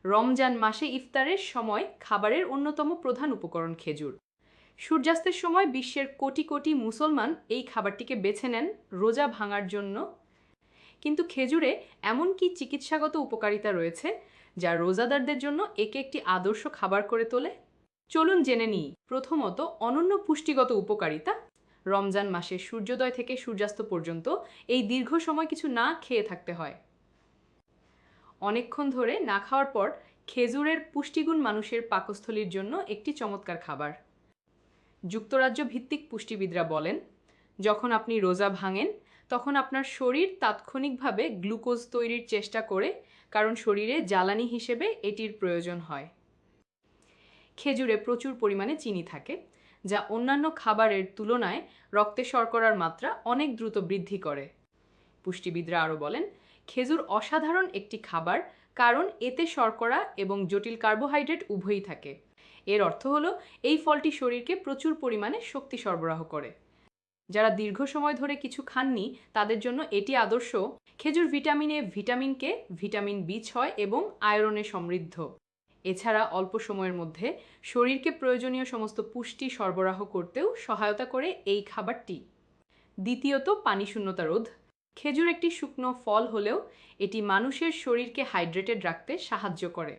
রমজান মাসে ইফতারের সময় খাবারের অন্যতম প্রধান উপকরণ খেজুর। সূর্যাস্তের সময় বিশ্বের কোটি কোটি মুসলমান এই খাবারটিকে বেছে নেন রোজা ভাঙার জন্য। কিন্তু খেজুরে এমন কি চিকিৎসাগত উপকারিতা রয়েছে যা রোজাদারদের জন্য একে একটি আদর্শ খাবার করে তোলে? চলুন জেনে নিই। প্রথমত, অনন্য পুষ্টিগত উপকারিতা। রমজান মাসে সূর্যোদয় থেকে সূর্যাস্ত পর্যন্ত এই দীর্ঘ সময় কিছু না খেয়ে থাকতে হয়। অনেকক্ষণ ধরে না খাওয়ার পর খেজুরের পুষ্টিগুণ মানুষের পাকস্থলীর জন্য একটি চমৎকার খাবার। যুক্তরাজ্য ভিত্তিক পুষ্টিবিদরা বলেন, যখন আপনি রোজা ভাঙেন তখন আপনার শরীর তাৎক্ষণিকভাবে গ্লুকোজ তৈরির চেষ্টা করে, কারণ শরীরে জ্বালানি হিসেবে এটির প্রয়োজন হয়। খেজুরে প্রচুর পরিমাণে চিনি থাকে, যা অন্যান্য খাবারের তুলনায় রক্তে শর্করার মাত্রা অনেক দ্রুত বৃদ্ধি করে। পুষ্টিবিদরা আরও বলেন, খেজুর অসাধারণ একটি খাবার, কারণ এতে শর্করা এবং জটিল কার্বোহাইড্রেট উভয়ই থাকে। এর অর্থ হলো এই ফলটি শরীরকে প্রচুর পরিমাণে শক্তি সরবরাহ করে। যারা দীর্ঘ সময় ধরে কিছু খাননি তাদের জন্য এটি আদর্শ। খেজুর vitamin A, vitamin K, vitamin বি6 এবং আয়রনে সমৃদ্ধ। এছাড়া অল্প সময়ের মধ্যে শরীরকে প্রয়োজনীয় সমস্ত পুষ্টি সরবরাহ করতেও সহায়তা করে এই খাবারটি। দ্বিতীয়ত, পানি শূন্যতা রোধ। খেজুর একটি শুকনো ফল হলেও এটি মানুষের শরীরকে হাইড্রেটেড রাখতে সাহায্য করে।